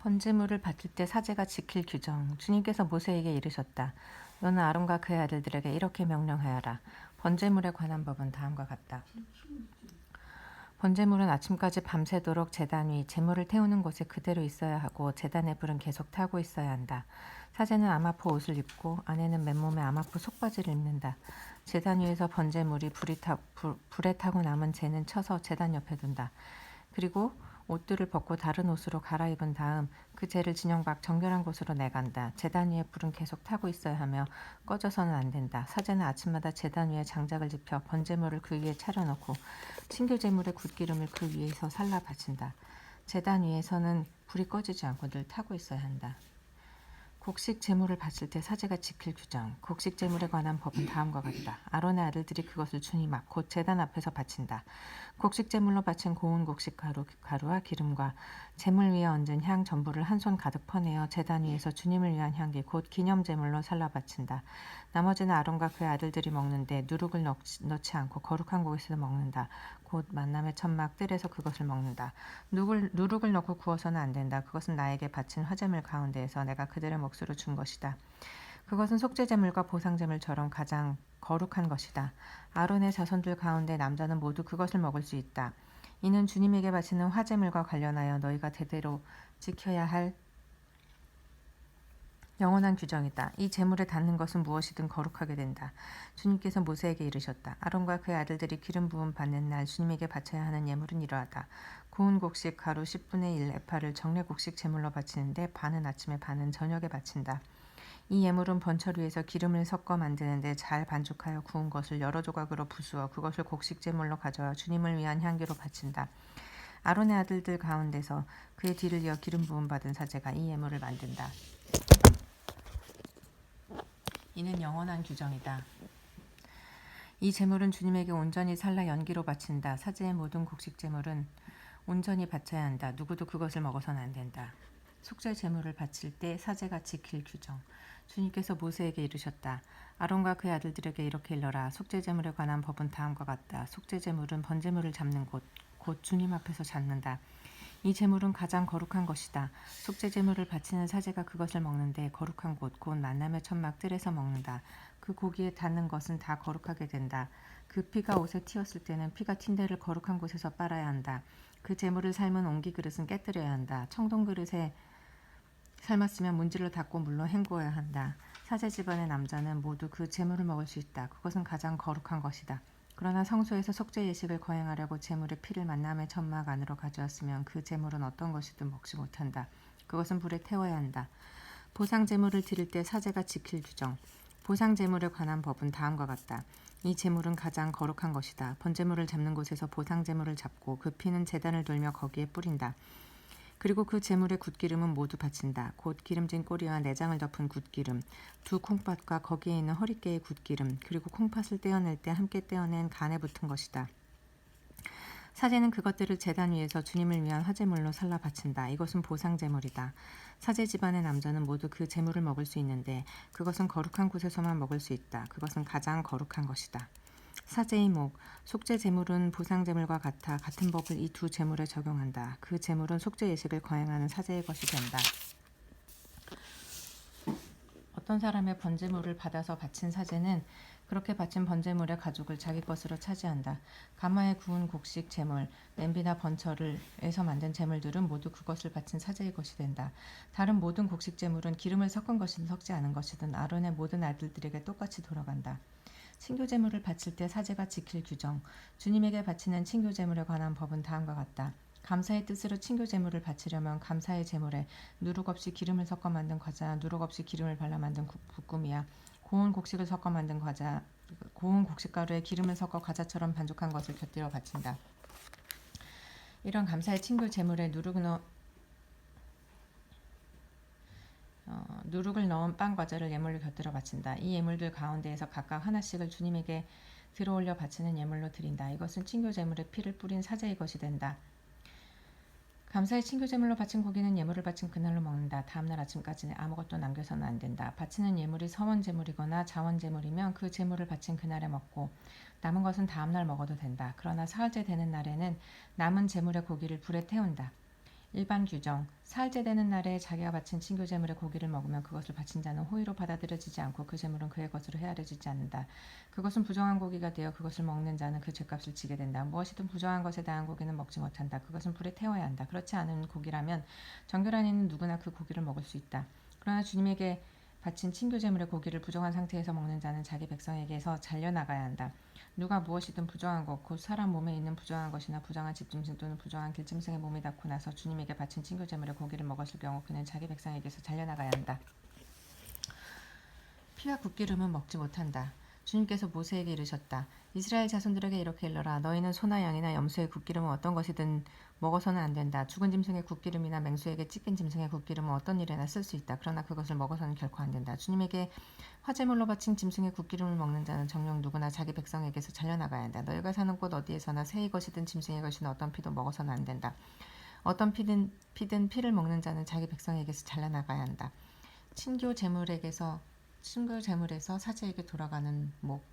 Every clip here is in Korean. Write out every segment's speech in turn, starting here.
번제물을 바칠 때 사제가 지킬 규정. 주님께서 모세에게 이르셨다. 너는 아론과 그의 아들들에게 이렇게 명령하여라. 번제물에 관한 법은 다음과 같다. 번제물은 아침까지 밤새도록 제단 위 제물을 태우는 곳에 그대로 있어야 하고 제단의 불은 계속 타고 있어야 한다. 사제는 아마포 옷을 입고 아내는 맨몸에 아마포 속바지를 입는다. 제단 위에서 번제물이 불에 타고 남은 재는 쳐서 제단 옆에 둔다. 그리고 옷들을 벗고 다른 옷으로 갈아입은 다음 그 재를 진영 밖 정결한 곳으로 내간다. 제단 위에 불은 계속 타고 있어야 하며 꺼져서는 안 된다. 사제는 아침마다 제단 위에 장작을 지펴 번제물을 그 위에 차려놓고 신교제물의 굿기름을 그 위에서 살라 바친다. 제단 위에서는 불이 꺼지지 않고 늘 타고 있어야 한다. 곡식 제물을 바칠 때 사제가 지킬 규정. 곡식 제물에 관한 법은 다음과 같다. 아론의 아들들이 그것을 주님 앞 곧 제단 앞에서 바친다. 곡식 제물로 바친 고운 곡식 가루와 기름과 제물 위에 얹은 향 전부를 한 손 가득 퍼내어 제단 위에서 주님을 위한 향기 곧 기념 제물로 살라 바친다. 나머지는 아론과 그의 아들들이 먹는데 누룩을 넣지 않고 거룩한 곳에서 먹는다. 곧 만남의 천막 뜰에서 그것을 먹는다. 누룩을 넣고 구워서는 안 된다. 그것은 나에게 바친 화제물 가운데에서 내가 그들의 몫으로 준 것이다. 그것은 속죄제물과 보상제물처럼 가장 거룩한 것이다. 아론의 자손들 가운데 남자는 모두 그것을 먹을 수 있다. 이는 주님에게 바치는 화제물과 관련하여 너희가 대대로 지켜야 할 영원한 규정이다. 이 제물에 닿는 것은 무엇이든 거룩하게 된다. 주님께서 모세에게 이르셨다. 아론과 그의 아들들이 기름 부음 받는 날 주님에게 바쳐야 하는 예물은 이러하다. 고운 곡식 가루 10분의 1 에파를 정례 곡식 제물로 바치는데 반은 아침에 반은 저녁에 바친다. 이 예물은 번철 위에서 기름을 섞어 만드는데 잘 반죽하여 구운 것을 여러 조각으로 부수어 그것을 곡식 제물로 가져와 주님을 위한 향기로 바친다. 아론의 아들들 가운데서 그의 뒤를 이어 기름 부음 받은 사제가 이 예물을 만든다. 이는 영원한 규정이다. 이 제물은 주님에게 온전히 살라 연기로 바친다. 사제의 모든 곡식 제물은 온전히 바쳐야 한다. 누구도 그것을 먹어서는 안 된다. 속죄 제물을 바칠 때 사제가 지킬 규정. 주님께서 모세에게 이르셨다. 아론과 그의 아들들에게 이렇게 일러라. 속죄 제물에 관한 법은 다음과 같다. 속죄 제물은 번제물을 잡는 곳, 곧 주님 앞에서 잡는다. 이 제물은 가장 거룩한 것이다. 속죄 제물을 바치는 사제가 그것을 먹는데 거룩한 곳, 곧 만남의 천막 뜰에서 먹는다. 그 고기에 닿는 것은 다 거룩하게 된다. 그 피가 옷에 튀었을 때는 피가 튄 데를 거룩한 곳에서 빨아야 한다. 그 제물을 삶은 옹기 그릇은 깨뜨려야 한다. 청동 그릇에 삶았으면 문질러 닦고 물로 헹구어야 한다. 사제 집안의 남자는 모두 그 제물을 먹을 수 있다. 그것은 가장 거룩한 것이다. 그러나 성소에서 속죄 예식을 거행하려고 제물의 피를 만남의 천막 안으로 가져왔으면 그 제물은 어떤 것이든 먹지 못한다. 그것은 불에 태워야 한다. 보상 제물을 드릴 때 사제가 지킬 규정. 보상 제물에 관한 법은 다음과 같다. 이 제물은 가장 거룩한 것이다. 번제물을 잡는 곳에서 보상 제물을 잡고 그 피는 제단을 돌며 거기에 뿌린다. 그리고 그 제물의 굿기름은 모두 바친다. 곧 기름진 꼬리와 내장을 덮은 굿기름, 두 콩팥과 거기에 있는 허리깨의 굿기름, 그리고 콩팥을 떼어낼 때 함께 떼어낸 간에 붙은 것이다. 사제는 그것들을 제단 위에서 주님을 위한 화제물로 살라 바친다. 이것은 보상제물이다. 사제 집안의 남자는 모두 그 제물을 먹을 수 있는데 그것은 거룩한 곳에서만 먹을 수 있다. 그것은 가장 거룩한 것이다. 사제의 목, 속죄 제물은 보상 제물과 같은 법을 이 두 제물에 적용한다. 그 제물은 속죄 예식을 거행하는 사제의 것이 된다. 어떤 사람의 번제물을 받아서 바친 사제는 그렇게 바친 번제물의 가족을 자기 것으로 차지한다. 가마에 구운 곡식 제물, 냄비나 번철에서 만든 제물들은 모두 그것을 바친 사제의 것이 된다. 다른 모든 곡식 제물은 기름을 섞은 것이든 섞지 않은 것이든 아론의 모든 아들들에게 똑같이 돌아간다. 친교제물을 바칠 때 사제가 지킬 규정. 주님에게 바치는 친교제물에 관한 법은 다음과 같다. 감사의 뜻으로 친교제물을 바치려면 감사의 제물에 누룩 없이 기름을 섞어 만든 과자, 누룩 없이 기름을 발라 만든 볶음이야. 고운 곡식을 섞어 만든 과자, 고운 곡식가루에 기름을 섞어 과자처럼 반죽한 것을 곁들여 바친다. 이런 감사의 친교제물에 누룩을 넣은 빵 과자를 예물로 곁들여 바친다. 이 예물들 가운데에서 각각 하나씩을 주님에게 들어올려 바치는 예물로 드린다. 이것은 친교제물에 피를 뿌린 사제의 것이 된다. 감사의 친교제물로 바친 고기는 예물을 바친 그날로 먹는다. 다음날 아침까지 아무것도 남겨서는 안 된다. 바치는 예물이 서원제물이거나 자원제물이면 그 제물을 바친 그날에 먹고 남은 것은 다음날 먹어도 된다. 그러나 사흘째 되는 날에는 남은 제물의 고기를 불에 태운다. 일반 규정. 사흘째 되는 날에 자기가 바친 친교 제물의 고기를 먹으면 그것을 바친 자는 호의로 받아들여지지 않고 그 제물은 그의 것으로 헤아려지지 않는다. 그것은 부정한 고기가 되어 그것을 먹는 자는 그 죄값을 지게 된다. 무엇이든 부정한 것에 대한 고기는 먹지 못한다. 그것은 불에 태워야 한다. 그렇지 않은 고기라면 정결한 이는 누구나 그 고기를 먹을 수 있다. 그러나 주님에게 바친 친교 제물의 고기를 부정한 상태에서 먹는 자는 자기 백성에게서 잘려나가야 한다. 누가 무엇이든 부정한 것, 곧 사람 몸에 있는 부정한 것이나 부정한 집짐승 또는 부정한 길짐승의 몸이 닿고 나서 주님에게 바친 친교 제물의 고기를 먹었을 경우 그는 자기 백성에게서 잘려나가야 한다. 피와 굿기름은 먹지 못한다. 주님께서 모세에게 이르셨다. 이스라엘 자손들에게 이렇게 일러라. 너희는 소나 양이나 염소의 굿기름은 어떤 것이든 먹어서는 안 된다. 죽은 짐승의 굿기름이나 맹수에게 찢긴 짐승의 굿기름은 어떤 일에나 쓸 수 있다. 그러나 그것을 먹어서는 결코 안 된다. 주님에게 화제물로 바친 짐승의 굿기름을 먹는 자는 정녕 누구나 자기 백성에게서 잘려나가야 한다. 너희가 사는 곳 어디에서나 새의 것이든 짐승의 것이든 어떤 피도 먹어서는 안 된다. 어떤 피든 피를 먹는 자는 자기 백성에게서 잘려나가야 한다. 친교 제물에서 사제에게 돌아가는 목.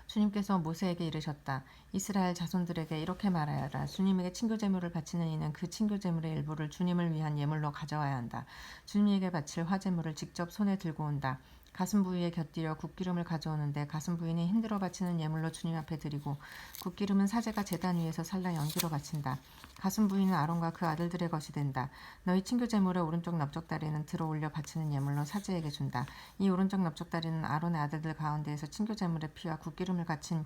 주님께서 모세에게 이르셨다. 이스라엘 자손들에게 이렇게 말하여라. 주님에게 친교 제물을 바치는 이는 그 친교 제물의 일부를 주님을 위한 예물로 가져와야 한다. 주님에게 바칠 화제물을 직접 손에 들고 온다. 가슴 부위에 곁들여 굿기름을 가져오는데 가슴 부위는 힘들어 바치는 예물로 주님 앞에 드리고 굿기름은 사제가 제단 위에서 살라 연기로 바친다. 가슴 부위는 아론과 그 아들들의 것이 된다. 너희 친교 제물의 오른쪽 넓적다리는 들어 올려 바치는 예물로 사제에게 준다. 이 오른쪽 넓적다리는 아론의 아들들 가운데에서 친교 제물의 피와 굿기름을 바친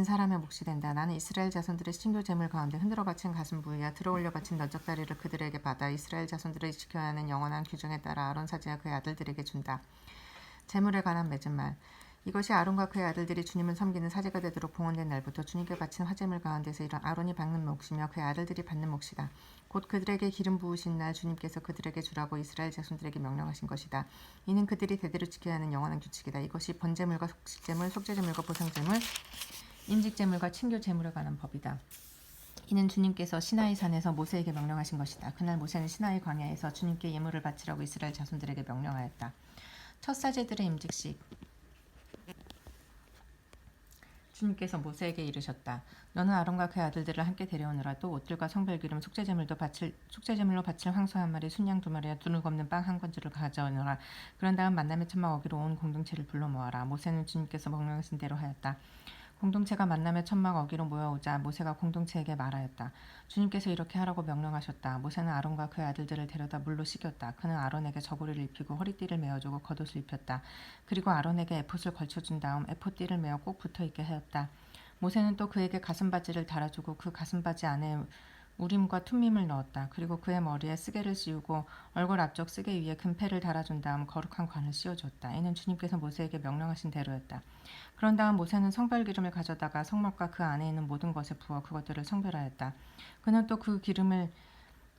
사람의 몫이 된다. 나는 이스라엘 자손들의 친교 제물 가운데 흔들어 바친 가슴 부위와 들어 올려 바친 넓적다리를 그들에게 받아 이스라엘 자손들이 지켜야 하는 영원한 규정에 따라 아론 사제와 그의 아들들에게 준다. 제물에 관한 맺은 말. 이것이 아론과 그의 아들들이 주님을 섬기는 사제가 되도록 봉헌된 날부터 주님께 바친 화제물 가운데서 이런 아론이 받는 몫이며 그의 아들들이 받는 몫이다. 곧 그들에게 기름 부으신 날 주님께서 그들에게 주라고 이스라엘 자손들에게 명령하신 것이다. 이는 그들이 대대로 지켜야 하는 영원한 규칙이다. 이것이 번제물과 속식제물, 속죄제물과 보상제물, 임직제물과 친교제물에 관한 법이다. 이는 주님께서 시나이 산에서 모세에게 명령하신 것이다. 그날 모세는 시나이 광야에서 주님께 예물을 바치라고 이스라엘 자손들에게 명령하였다. 첫 사제들의 임직식. 주님께서 모세에게 이르셨다. 너는 아론과 그의 아들들을 함께 데려오느라 또 옷들과 성별기름 속죄제물로 바칠 황소 한 마리 순양 두 마리와 두둑 없는 빵 한 건줄을 가져오느라. 그런 다음 만남의 천막 어기로 온 공동체를 불러 모아라. 모세는 주님께서 명령하신 대로 하였다. 공동체가 만남의 천막 어기로 모여오자 모세가 공동체에게 말하였다. 주님께서 이렇게 하라고 명령하셨다. 모세는 아론과 그의 아들들을 데려다 물로 씻겼다. 그는 아론에게 저고리를 입히고 허리띠를 메어주고 겉옷을 입혔다. 그리고 아론에게 에봇을 걸쳐준 다음 에봇띠를 메어 꼭 붙어있게 하였다. 모세는 또 그에게 가슴바지를 달아주고 그 가슴바지 안에 우림과 툼밈을 넣었다. 그리고 그의 머리에 쓰개를 씌우고 얼굴 앞쪽 쓰개 위에 금패를 달아준 다음 거룩한 관을 씌워줬다. 이는 주님께서 모세에게 명령하신 대로였다. 그런 다음 모세는 성별기름을 가져다가 성막과 그 안에 있는 모든 것에 부어 그것들을 성별하였다. 그는 또 그 기름을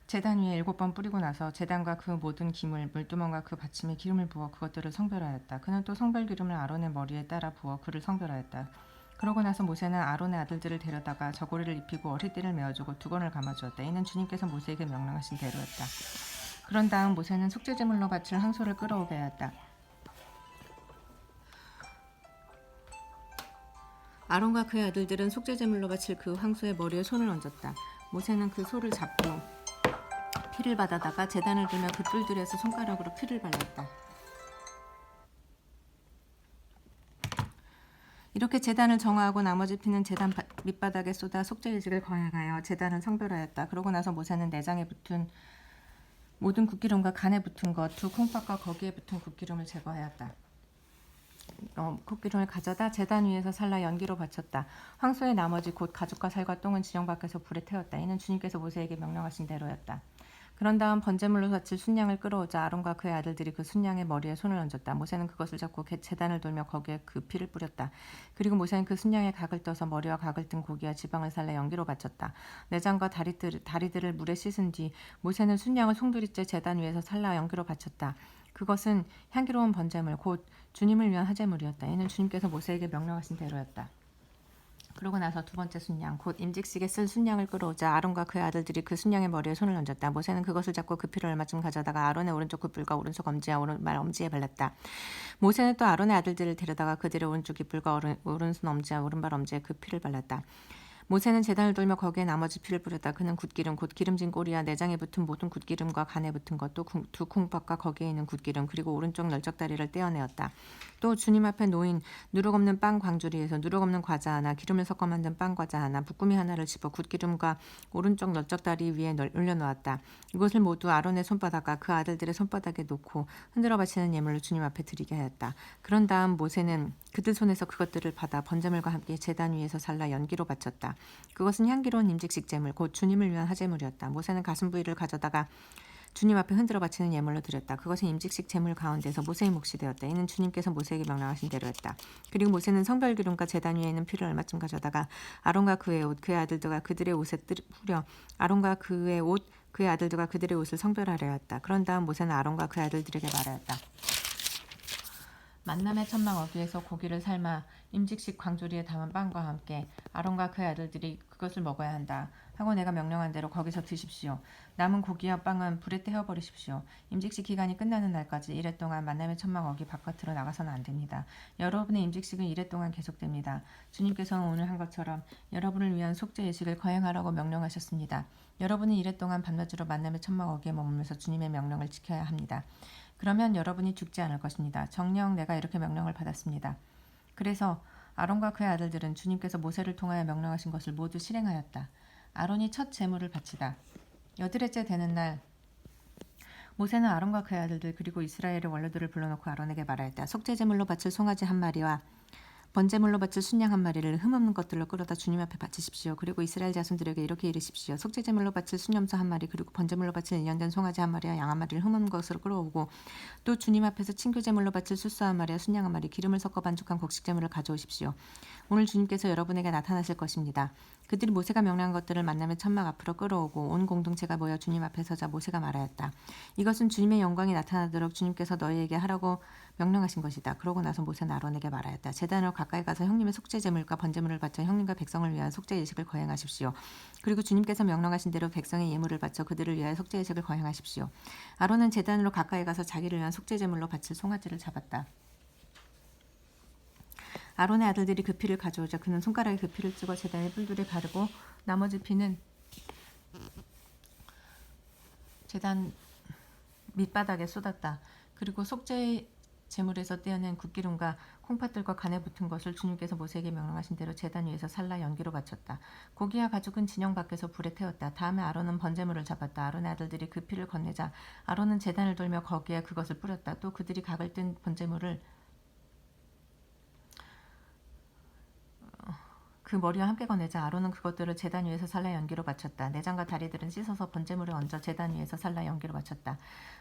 제단 위에 7번 뿌리고 나서 제단과 그 모든 기물, 물두멍과 그 받침에 기름을 부어 그것들을 성별하였다. 그는 또 성별기름을 아론의 머리에 따라 부어 그를 성별하였다. 그러고 나서 모세는 아론의 아들들을 데려다가 저고리를 입히고 허리띠를 메어주고 두건을 감아주었다. 이는 주님께서 모세에게 명령하신 대로였다. 그런 다음 모세는 속죄제물로 바칠 황소를 끌어오게 하였다. 아론과 그의 아들들은 속죄제물로 바칠 그 황소의 머리에 손을 얹었다. 모세는 그 소를 잡고 피를 받아다가 제단을 들며 그 뿔들에서 손가락으로 피를 발랐다. 이렇게 제단을 정화하고 나머지 피는 제단 밑바닥에 쏟아 속죄의식을 거행하여 제단을 성별하였다. 그러고 나서 모세는 내장에 붙은 모든 굿기름과 간에 붙은 것, 두 콩팥과 거기에 붙은 굿기름을 제거하였다. 굿기름을 가져다 제단 위에서 살라 연기로 바쳤다. 황소의 나머지 곧 가죽과 살과 똥은 지령 밖에서 불에 태웠다. 이는 주님께서 모세에게 명령하신 대로였다. 그런 다음 번제물로 바칠 순양을 끌어오자 아론과 그의 아들들이 그 순양의 머리에 손을 얹었다. 모세는 그것을 잡고 제단을 돌며 거기에 그 피를 뿌렸다. 그리고 모세는 그 순양의 각을 떠서 머리와 각을 뜬 고기와 지방을 살라 연기로 바쳤다. 내장과 다리들을 물에 씻은 뒤 모세는 순양을 송두리째 제단 위에서 살라 연기로 바쳤다. 그것은 향기로운 번제물 곧 주님을 위한 화제물이었다. 이는 주님께서 모세에게 명령하신 대로였다. 그러고 나서 두 번째 순양 곧 임직식에 쓸 순양을 끌어오자 아론과 그의 아들들이 그 순양의 머리에 손을 얹었다. 모세는 그것을 잡고 그 피를 얼마쯤 가져다가 아론의 오른쪽 굿불과 오른손 엄지와 오른발 엄지에 발랐다. 모세는 또 아론의 아들들을 데려다가 그들의 오른쪽 깃불과 오른손 엄지와 오른발 엄지에 그 피를 발랐다. 모세는 제단을 돌며 거기에 나머지 피를 뿌렸다. 그는 굿기름 곧 기름진 꼬리와 내장에 붙은 모든 굿기름과 간에 붙은 것 또 두 콩팥과 거기에 있는 굿기름 그리고 오른쪽 널쩍다리를 떼어내었다. 또 주님 앞에 놓인 누룩 없는 빵 광주리에서 누룩 없는 과자 하나 기름을 섞어 만든 빵 과자 하나 부꾸미 하나를 집어 굿기름과 오른쪽 널쩍다리 위에 올려놓았다. 이것을 모두 아론의 손바닥과 그 아들들의 손바닥에 놓고 흔들어 바치는 예물로 주님 앞에 드리게 하였다. 그런 다음 모세는 그들 손에서 그것들을 받아 번제물과 함께 제단 위에서 잘라 연기로 바쳤다. 그것은 향기로운 임직식 제물 곧 주님을 위한 화제물이었다. 모세는 가슴 부위를 가져다가 주님 앞에 흔들어 바치는 예물로 드렸다. 그것은 임직식 제물 가운데서 모세의 몫이 되었다. 이는 주님께서 모세에게 명령하신 대로였다. 그리고 모세는 성별 기름과 제단 위에 있는 피를 얼마쯤 가져다가 아론과 그의 옷, 그의 아들들과 그들의 옷에 뿌려 아론과 그의 옷, 그의 아들들과 그들의 옷을 성별하려 했다. 그런 다음 모세는 아론과 그의 아들들에게 말하였다. 만남의 천막 어귀에서 고기를 삶아 임직식 광조리에 담은 빵과 함께 아론과 그의 아들들이 그것을 먹어야 한다 하고 내가 명령한 대로 거기서 드십시오. 남은 고기와 빵은 불에 태워버리십시오. 임직식 기간이 끝나는 날까지 이래 동안 만남의 천막 어귀 바깥으로 나가서는 안 됩니다. 여러분의 임직식은 이래 동안 계속됩니다. 주님께서는 오늘 한 것처럼 여러분을 위한 속죄 예식을 거행하라고 명령하셨습니다. 여러분은 이래 동안 밤낮으로 만남의 천막 어귀에 머물면서 주님의 명령을 지켜야 합니다. 그러면 여러분이 죽지 않을 것입니다. 정녕 내가 이렇게 명령을 받았습니다. 그래서 아론과 그의 아들들은 주님께서 모세를 통하여 명령하신 것을 모두 실행하였다. 아론이 첫 제물을 바치다. 여드레째 되는 날 모세는 아론과 그의 아들들 그리고 이스라엘의 원로들을 불러놓고 아론에게 말하였다. 속죄 제물로 바칠 송아지 한 마리와 번제물로 바칠 순양 한 마리를 흠없는 것들로 끌어다 주님 앞에 바치십시오. 그리고 이스라엘 자손들에게 이렇게 이르십시오. 속죄 제물로 바칠 순염소 한 마리 그리고 번제물로 바칠 1년 된 송아지 한 마리와 양 한 마리를 흠없는 것으로 끌어오고 또 주님 앞에서 친교 제물로 바칠 숫소 한 마리와 순양 한 마리 기름을 섞어 반죽한 곡식 제물을 가져오십시오. 오늘 주님께서 여러분에게 나타나실 것입니다. 그들이 모세가 명령한 것들을 만남의 천막 앞으로 끌어오고 온 공동체가 모여 주님 앞에 서자 모세가 말하였다. 이것은 주님의 영광이 나타나도록 주님께서 너희에게 하라고 명령하신 것이다. 그러고 나서 모세는 아론에게 말하였다. 제단으로 가까이 가서 형님의 속죄 제물과 번제물을 바쳐 형님과 백성을 위한 속죄 예식을 거행하십시오. 그리고 주님께서 명령하신 대로 백성의 예물을 바쳐 그들을 위하여 속죄 예식을 거행하십시오. 아론은 제단으로 가까이 가서 자기를 위한 속죄 제물로 바칠 송아지를 잡았다. 아론의 아들들이 그 피를 가져오자 그는 손가락에 그 피를 찍어 제단의 뿔들에 바르고 나머지 피는 제단 밑바닥에 쏟았다. 그리고 속죄 제물에서 떼어낸 굿기름과 콩팥들과 간에 붙은 것을 주님께서 모세에게 명령하신 대로 제단 위에서 살라 연기로 바쳤다. 고기와 가죽은 진영 밖에서 불에 태웠다. 다음에 아론은 번제물을 잡았다. 아론의 아들들이 그 피를 건네자 아론은 제단을 돌며 거기에 그것을 뿌렸다. 또 그들이 각을 뜬 번제물을 그 머리와 함께 건네자 아론은 그것들을 제단 위에서 살라 연기로 바쳤다. 내장과 다리들은 씻어서 번제물에 얹어 제단 위에서 살라 연기로 바쳤다.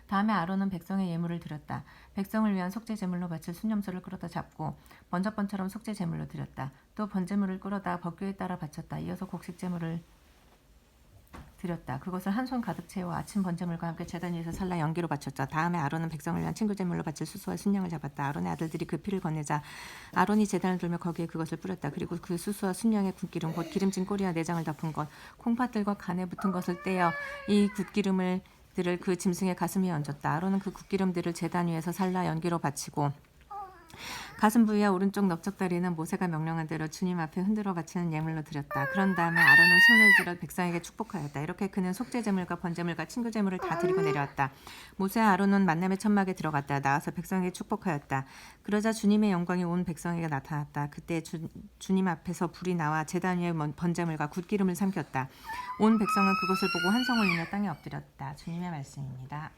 다음에 아론은 백성의 예물을 드렸다. 백성을 위한 속죄 제물로 바칠 순염소를 끌어다 잡고 번제번처럼 속죄 제물로 드렸다. 또 번제물을 끌어다 법궤에 따라 바쳤다. 이어서 곡식 제물을 드렸다. 그것을 한 손 가득 채워 아침 번제물과 함께 제단 위에서 살라 연기로 바쳤다. 다음에 아론은 백성을 위한 친구 제물로 바칠 수소와 순양을 잡았다. 아론의 아들들이 그 피를 건네자 아론이 제단을 돌며 거기에 그것을 뿌렸다. 그리고 그 수소와 순양의 굿기름 곧 기름진 꼬리와 내장을 덮은 것 콩팥들과 간에 붙은 것을 떼어 이 굿기름을 들을 그 짐승의 가슴 위에 얹었다. 아론은 그 굿기름들을 제단 위에서 살라 연기로 바치고 가슴 부위와 오른쪽 넓적다리는 모세가 명령한 대로 주님 앞에 흔들어 바치는 예물로 드렸다. 그런 다음에 아론은 손을 들어 백성에게 축복하였다. 이렇게 그는 속죄 제물과 번제물과 친구 제물을 다 드리고 내려왔다. 모세와 아론은 만남의 천막에 들어갔다. 나와서 백성에게 축복하였다. 그러자 주님의 영광이 온 백성에게 나타났다. 그때 주님 앞에서 불이 나와 제단 위에 번제물과 굿기름을 삼켰다. 온 백성은 그것을 보고 환성을 울며 땅에 엎드렸다. 주님의 말씀입니다.